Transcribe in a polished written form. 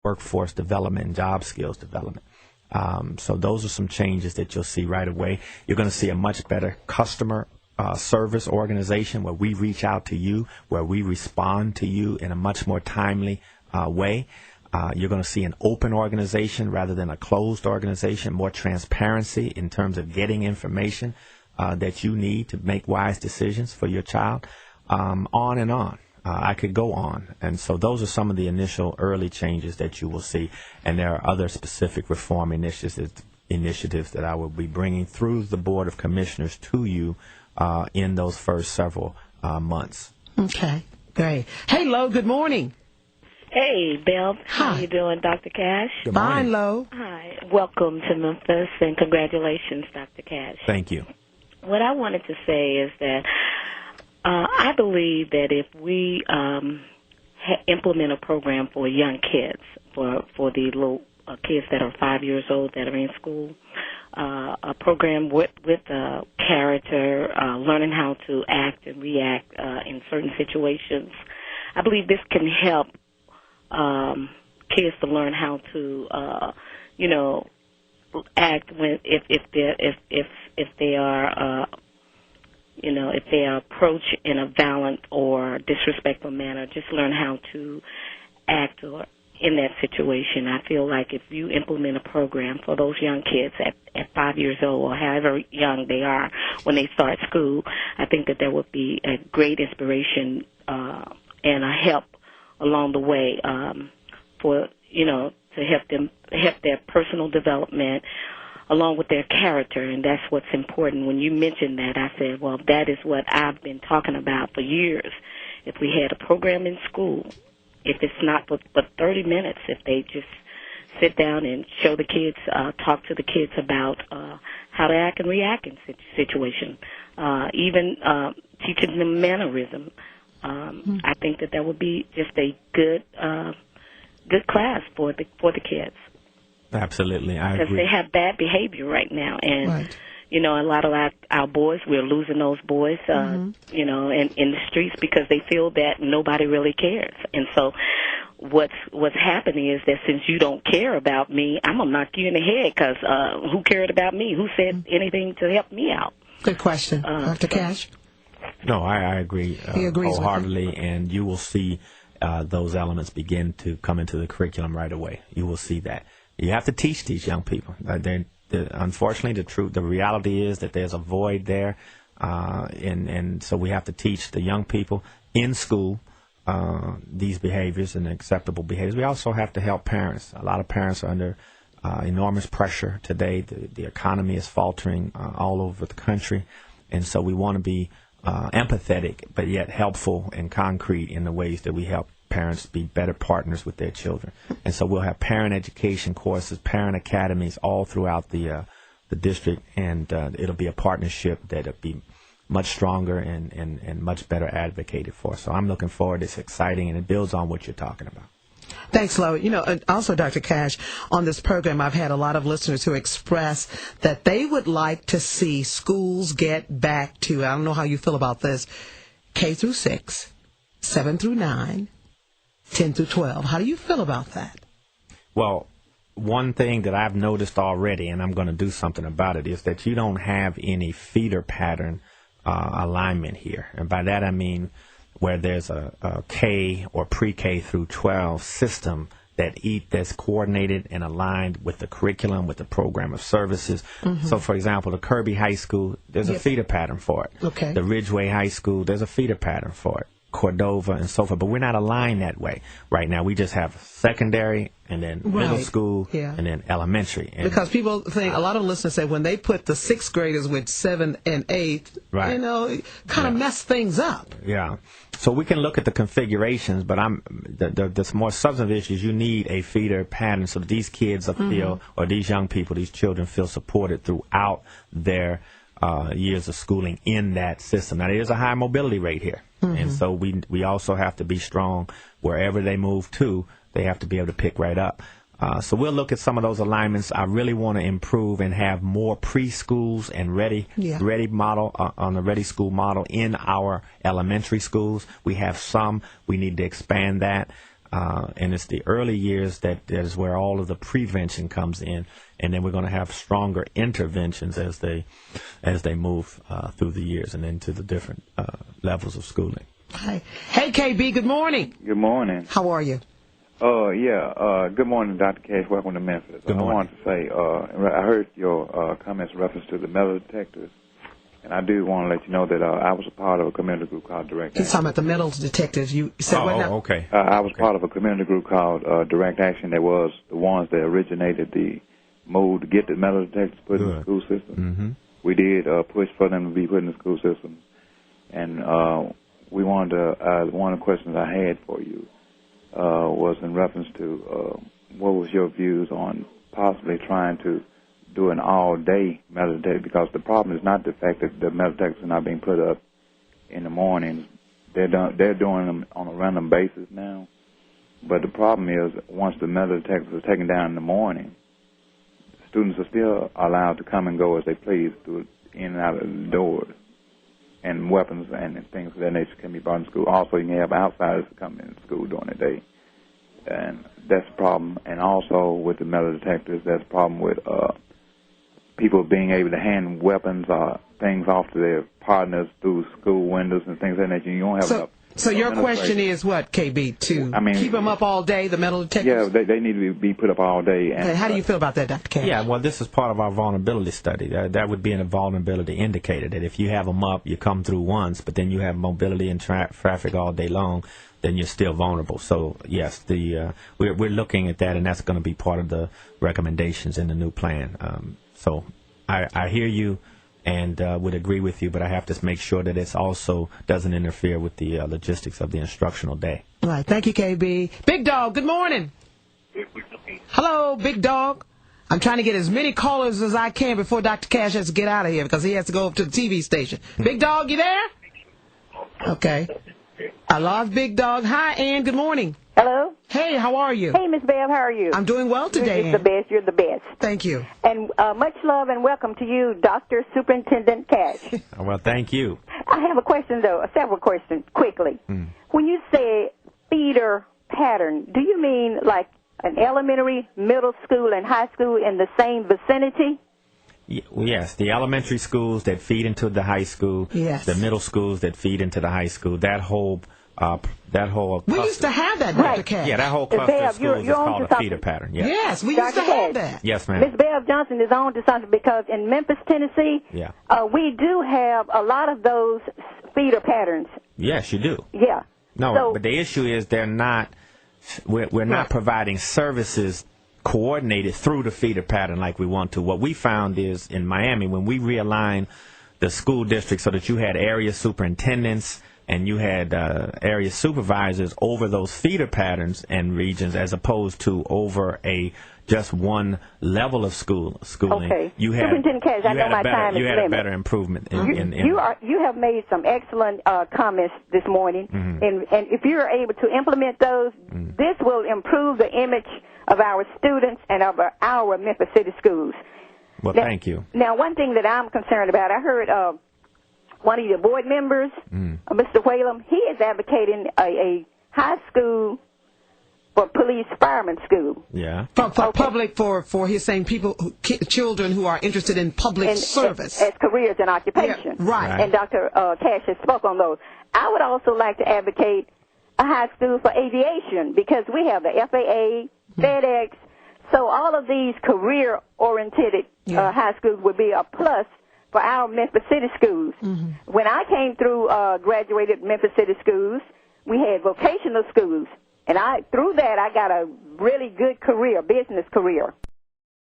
workforce development and job skills development. So those are some changes that you'll see right away. You're going to see a much better customer service organization where we reach out to you, where we respond to you in a much more timely way. You're going to see an open organization rather than a closed organization, more transparency in terms of getting information that you need to make wise decisions for your child, on and on. I could go on. And so those are some of the initial early changes that you will see. And there are other specific reform initiatives that I will be bringing through the Board of Commissioners to you in those first several months. Okay, great. Hey, Lo, good morning. Hey, Bev. Hi. How you doing, Dr. Cash? Good morning. Fine, Lo. Hi. Welcome to Memphis, and congratulations, Dr. Cash. Thank you. What I wanted to say is that I believe that if we implement a program for young kids, for the little kids that are 5 years old that are in school, a program with character, learning how to act and react in certain situations, I believe this can help kids to learn how to, act when if they are if they are approached in a violent or disrespectful manner, just learn how to act or in that situation. I feel like if you implement a program for those young kids at 5 years old or however young they are when they start school, I think that there would be a great inspiration and a help along the way for to help their personal development along with their character, and that's what's important. When you mentioned that, I said, well, that is what I've been talking about for years. If we had a program in school, if it's not but 30 minutes, if they just sit down and show the kids, talk to the kids about how to act and react in situations, even teaching them mannerism, I think that would be just a good class for the kids. Absolutely, I agree. Because they have bad behavior right now, and right. A lot of our boys, we're losing those boys, in the streets because they feel that nobody really cares. And so, what's happening is that since you don't care about me, I'm gonna knock you in the head because who cared about me? Who said anything to help me out? Good question, Dr. Cash. No, I agree wholeheartedly, and you will see those elements begin to come into the curriculum right away. You will see that. You have to teach these young people. Unfortunately, the reality is that there's a void there, and so we have to teach the young people in school these behaviors and acceptable behaviors. We also have to help parents. A lot of parents are under enormous pressure today. The economy is faltering all over the country, and so we want to be empathetic but yet helpful and concrete in the ways that we help parents be better partners with their children. And so we'll have parent education courses, parent academies all throughout the district, and it'll be a partnership that'll be much stronger and much better advocated for. So I'm looking forward. It's exciting, and it builds on what you're talking about. Thanks, Lo. Also, Dr. Cash, on this program, I've had a lot of listeners who express that they would like to see schools get back to, I don't know how you feel about this, K through 6, 7 through 9, 10 through 12. How do you feel about that? Well, one thing that I've noticed already, and I'm going to do something about it, is that you don't have any feeder pattern alignment here. And by that I mean where there's a K or pre-K through 12 system that's coordinated and aligned with the curriculum, with the program of services. Mm-hmm. So, for example, the Kirby High School, there's a feeder pattern for it. Okay. The Ridgeway High School, there's a feeder pattern for it. Cordova and so forth, but we're not aligned that way right now. We just have secondary and then middle school and then elementary. And because people think, a lot of listeners say when they put the 6th graders with 7th and 8th, it kind of mess things up. Yeah. So we can look at the configurations, but the more substantive issues, you need a feeder pattern so that these kids feel, or these young people, these children feel supported throughout their years of schooling in that system. Now, there's a high mobility rate here. And so we also have to be strong wherever they move to. They have to be able to pick right up. So we'll look at some of those alignments. I really want to improve and have more preschools and ready model on the ready school model in our elementary schools. We have some. We need to expand that. and it's the early years that is where all of the prevention comes in, and then we're going to have stronger interventions as they move through the years and into the different levels of schooling. Hi. Hey, KB, good morning. Good morning. How are you? Good morning, Dr. Cash. Welcome to Memphis. Good morning. I wanted to say, I heard your comments in reference to the metal detectors, and I do want to let you know that I was a part of a community group called Direct Action. He's talking about the metal detectives. You said what now? Okay. I was part of a community group called Direct Action that was the ones that originated the move to get the metal detectors put in the school system. Mm-hmm. We did push for them to be put in the school system, and we wanted to, one of the questions I had for you was in reference to what was your views on possibly trying to do an all-day metal detector, because the problem is not the fact that the metal detectors are not being put up in the mornings. They're doing them on a random basis now. But the problem is once the metal detectors are taken down in the morning, students are still allowed to come and go as they please through in and out of the doors. And weapons and things of that nature can be brought in school. Also, you can have outsiders come in school during the day. And that's a problem. And also with the metal detectors, that's a problem with people being able to hand weapons or things off to their partners through school windows and things of that nature. You don't have enough. So your question is what, KB, to keep them up all day, the metal detectors? Yeah, they need to be put up all day. And, how do you feel about that, Dr. Cash? Yeah, well, this is part of our vulnerability study. That would be a vulnerability indicator, that if you have them up, you come through once, but then you have mobility and traffic all day long, then you're still vulnerable. So, yes, we're looking at that, and that's going to be part of the recommendations in the new plan. So I hear you and would agree with you, but I have to make sure that it also doesn't interfere with the logistics of the instructional day. All right. Thank you, KB. Big Dog, good morning. Hello, Big Dog. I'm trying to get as many callers as I can before Dr. Cash has to get out of here because he has to go up to the TV station. Big Dog, you there? Okay. I lost Big Dog. Hi, Ann. Good morning. Hello. Hey, how are you? Hey, Miss Bev, how are you? I'm doing well today, You're the best. You're the best. Thank you. And much love and welcome to you, Dr. Superintendent Cash. Well, thank you. I have a question, though, several questions, quickly. When you say feeder pattern, do you mean like an elementary, middle school, and high school in the same vicinity? Yes, the elementary schools that feed into the high school, yes. The middle schools that feed into the high school, that whole we used to have that, Dr. Cash. Yeah, that whole cluster of schools is called a feeder pattern. Yes, yes, we used to have that. Yes, ma'am. Miss Bev Johnson is on to something because in Memphis, Tennessee, we do have a lot of those feeder patterns. Yes, you do. Yeah. No, but the issue is we're not providing services coordinated through the feeder pattern like we want to. What we found is in Miami, when we realigned the school district so that you had area superintendents and you had area supervisors over those feeder patterns and regions as opposed to over just one level of schooling. Okay. Superintendent Cash, I know my time is limited. You had a better improvement. You have made some excellent comments this morning, and if you're able to implement those, this will improve the image of our students and of our Memphis City Schools. Well, thank you. Now, one thing that I'm concerned about, I heard one of your board members, Mr. Whalum, he is advocating a high school for police fireman school. Yeah. Public for he's saying children who are interested in public service. As careers and occupation. Yeah, right. And Dr. Cash has spoke on those. I would also like to advocate a high school for aviation because we have the FAA, FedEx, so all of these career-oriented high schools would be a plus for our Memphis City Schools. When I came through, graduated Memphis City Schools, we had vocational schools. And through that, I got a really good career, business career.